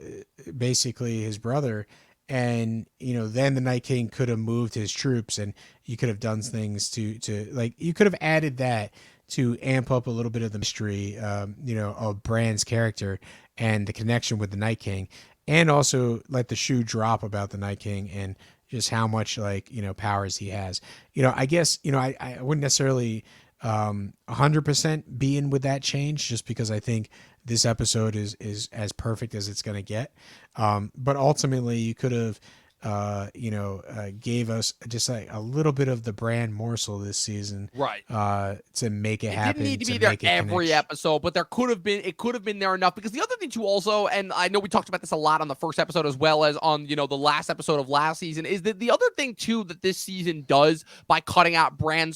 basically his brother. And, you know, then the Night King could have moved his troops, and you could have done things to like, you could have added that to amp up a little bit of the mystery, you know, of Bran's character and the connection with the Night King. And also let the shoe drop about the Night King and just how much, like, you know, powers he has. You know, I guess, you know, I wouldn't necessarily 100% be in with that change, just because I think this episode is as perfect as it's going to get. But ultimately you could have, gave us just like a little bit of the Bran morsel this season, right? To make it happen. It didn't need to be there every episode, but it could have been there enough. Because the other thing too, also, and I know we talked about this a lot on the first episode as well as on, you know, the last episode of last season, is that the other thing too that this season does by cutting out Bran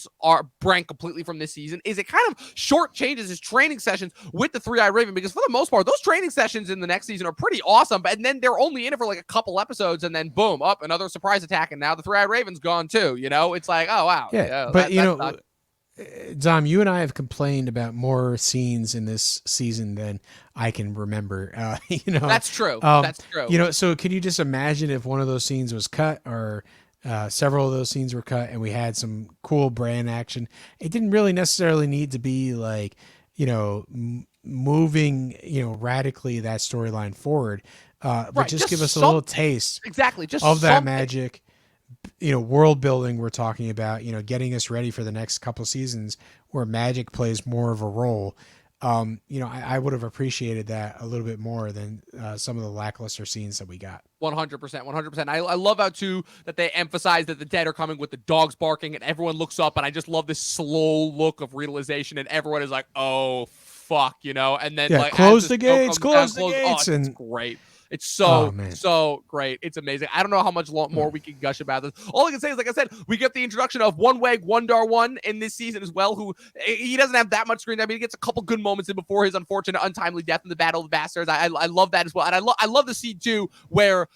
completely from this season is it kind of short changes his training sessions with the Three-Eyed Raven, because for the most part those training sessions in the next season are pretty awesome, and then they're only in it for like a couple episodes, and then boom, up another surprise attack, and now the Three-Eyed Raven's gone too. You know, it's like, oh wow, yeah. But you know, Dom, you and I have complained about more scenes in this season than I can remember. You know, that's true. That's true. You know, so can you just imagine if one of those scenes was cut, or several of those scenes were cut, and we had some cool Bran action? It didn't really necessarily need to be like, you know, moving, you know, radically that storyline forward. But just give us a little taste, just of that magic, you know, world building we're talking about, you know, getting us ready for the next couple seasons where magic plays more of a role. You know, I would have appreciated that a little bit more than some of the lackluster scenes that we got. 100%. I love how too that they emphasize that the dead are coming with the dogs barking, and everyone looks up, and I just love this slow look of realization, and everyone is like, oh fuck, you know, and then like close the gates, and it's great. It's so great. It's amazing. I don't know how much more we can gush about this. All I can say is, like I said, we get the introduction of One Weg Wundar in this season as well, who he doesn't have that much screen time. He gets a couple good moments in before his unfortunate untimely death in the Battle of the Bastards. I love that as well. And I love the scene too where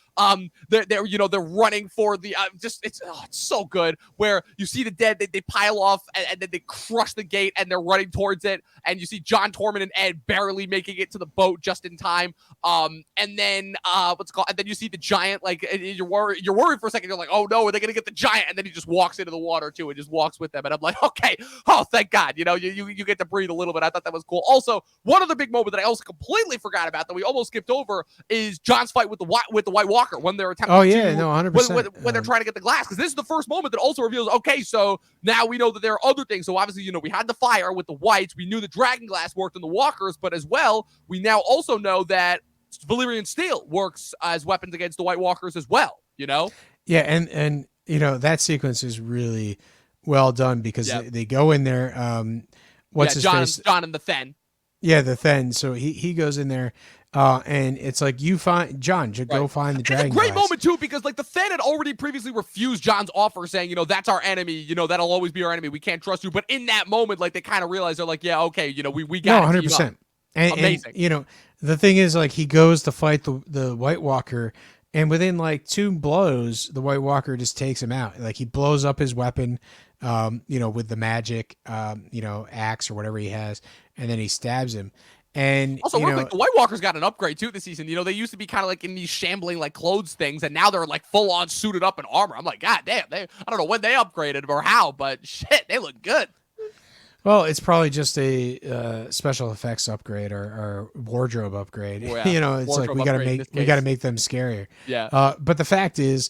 they're running for the it's so good, where you see the dead, they pile off, and then they crush the gate, and they're running towards it, and you see Jon Tormund and Ed barely making it to the boat just in time, and then and then you see the giant, like, you're worried for a second, you're like, oh no, are they gonna get the giant? And then he just walks into the water too, and just walks with them, and I'm like, okay, oh thank God, you know, you get to breathe a little bit. I thought that was cool. Also, one other big moment that I also completely forgot about that we almost skipped over is Jon's fight with the White Walker when they're attempting 100%. when they're trying to get the glass, because this is the first moment that also reveals, okay, so now we know that there are other things. So obviously, you know, we had the fire with the Whites, we knew the dragon glass worked in the Walkers, but as well, we now also know that Valyrian steel works as weapons against the White Walkers as well, you know? Yeah, and you know, that sequence is really well done, because they go in there, what's his face? Jon and the Thenn. Yeah, the Thenn. So he goes in there, and it's like, you find Jon, go find the dragon. It's a great glass. moment too, because like the Thenn had already previously refused Jon's offer, saying, you know, that's our enemy, you know, that'll always be our enemy, we can't trust you. But in that moment, like, they kind of realize, they're like, yeah, okay, you know, we got 100%. Amazing. And, you know, the thing is, like, he goes to fight the White Walker, and within like 2 blows, the White Walker just takes him out. Like, he blows up his weapon, you know, with the magic, you know, axe or whatever he has, and then he stabs him. And Also, real quick, the White Walkers got an upgrade too this season. You know, they used to be kind of like in these shambling like clothes things, and now they're like full on suited up in armor. I'm like, God damn, I don't know when they upgraded or how, but shit, they look good. well, it's probably just a special effects upgrade or wardrobe upgrade. Oh, yeah. You know, it's Wardrobe like we gotta make them scarier. Yeah. But the fact is,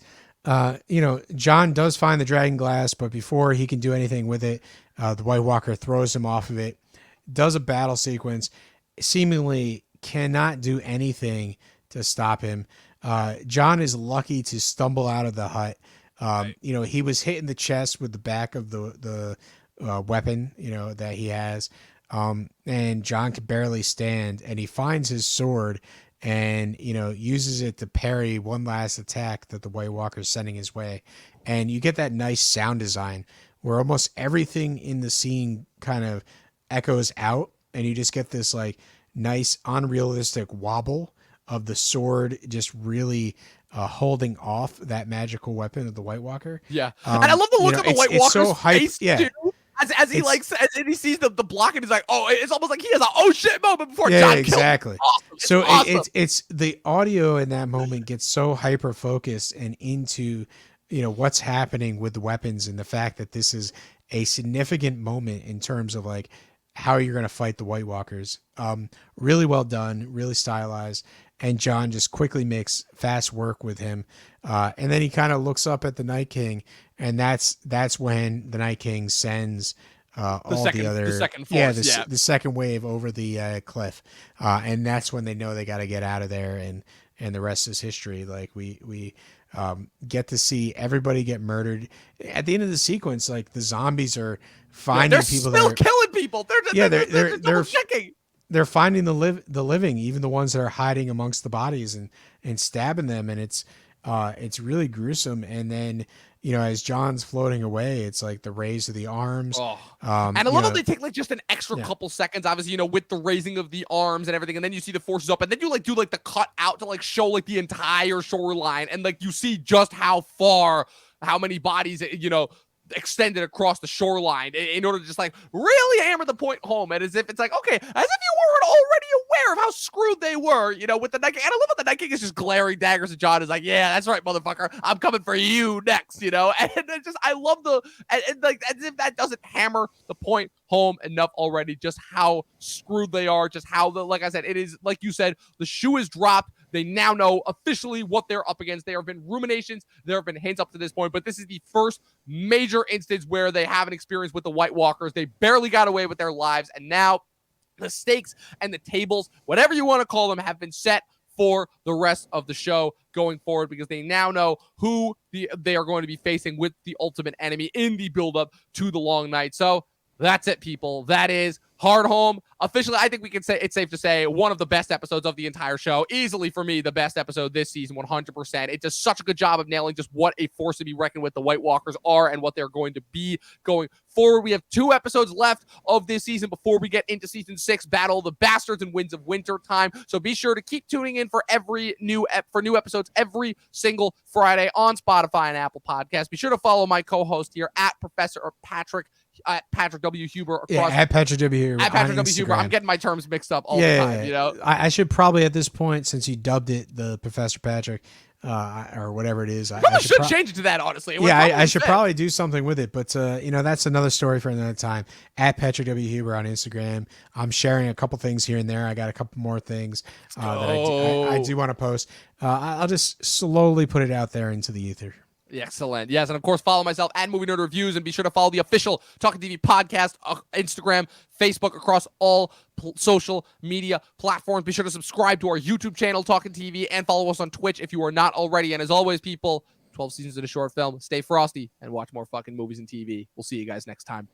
you know, Jon does find the dragon glass, but before he can do anything with it, the White Walker throws him off of it, does a battle sequence, seemingly cannot do anything to stop him. Jon is lucky to stumble out of the hut. Right. You know, he was hit in the chest with the back of the weapon, you know, that he has. And Jon can barely stand, and he finds his sword and, you know, uses it to parry one last attack that the White Walker's sending his way. And you get that nice sound design where almost everything in the scene kind of echoes out, and you just get this like nice unrealistic wobble of the sword just really holding off that magical weapon of the White Walker. Yeah. And I love the look of the White Walker's so face too. As he he sees the block, and he's like, oh, it's almost like he has a oh shit moment before Jon kills him. Exactly. Awesome. So awesome. it's the audio in that moment gets so hyper focused and into, you know, what's happening with the weapons and the fact that this is a significant moment in terms of like how you're going to fight the White Walkers. Really well done, really stylized. And Jon just quickly makes fast work with him. And then he kind of looks up at the Night King, and that's when the Night King sends the second force, the second wave over the cliff. And that's when they know they got to get out of there, and the rest is history. Like we get to see everybody get murdered at the end of the sequence. Like the zombies are finding people. They're still killing people. They're checking. They're finding the living, even the ones that are hiding amongst the bodies and stabbing them. And it's really gruesome. And then, you know, as Jon's floating away, it's like the raise of the arms. Oh. And I love how they take like just an extra couple seconds, obviously, you know, with the raising of the arms and everything. And then you see the forces up, and then you like do like the cut out to like show like the entire shoreline. And like you see just how many bodies, you know, extended across the shoreline in order to just like really hammer the point home. And as if it's like, okay, as if you weren't already aware of how screwed they were, you know, with the Night King. And I love how the Night King is just glaring daggers at Jon. Is like, yeah, that's right, motherfucker, I'm coming for you next, you know. And it just, I love and like, as if that doesn't hammer the point home enough already, just how screwed they are, just how like I said, it is, like you said, the shoe is dropped. They now know officially what they're up against. There have been ruminations, there have been hints up to this point, but this is the first major instance where they have an experience with the White Walkers. They barely got away with their lives, and now the stakes and the tables, whatever you want to call them, have been set for the rest of the show going forward, because they now know who they are going to be facing with the ultimate enemy in the build-up to the Long Night. So that's it, people. That is Hardhome. Officially, I think we can say it's safe to say one of the best episodes of the entire show. Easily for me, the best episode this season, 100%. It does such a good job of nailing just what a force to be reckoned with the White Walkers are and what they're going to be going forward. We have 2 episodes left of this season before we get into season 6, Battle of the Bastards and Winds of Winter time. So be sure to keep tuning in for new episodes every single Friday on Spotify and Apple Podcasts. Be sure to follow my co-host here at Patrick W. Huber across at Patrick W. Huber. At Patrick W. Huber. I'm getting my terms mixed up all the time, you know. I should probably at this point, since you dubbed it the Professor Patrick, or whatever it is, I should change it to that, honestly. I should probably do something with it, but you know, that's another story for another time. At Patrick W. Huber on Instagram. I'm sharing a couple things here and there. I got a couple more things that I do want to post. I'll just slowly put it out there into the ether. Excellent. Yes, and of course, follow myself at Movie Nerd Reviews, and be sure to follow the official Talkin TV podcast, Instagram, Facebook, across all social media platforms. Be sure to subscribe to our YouTube channel, Talkin TV, and follow us on Twitch if you are not already. And as always, people, 12 seasons in a short film. Stay frosty and watch more fucking movies and TV. We'll see you guys next time.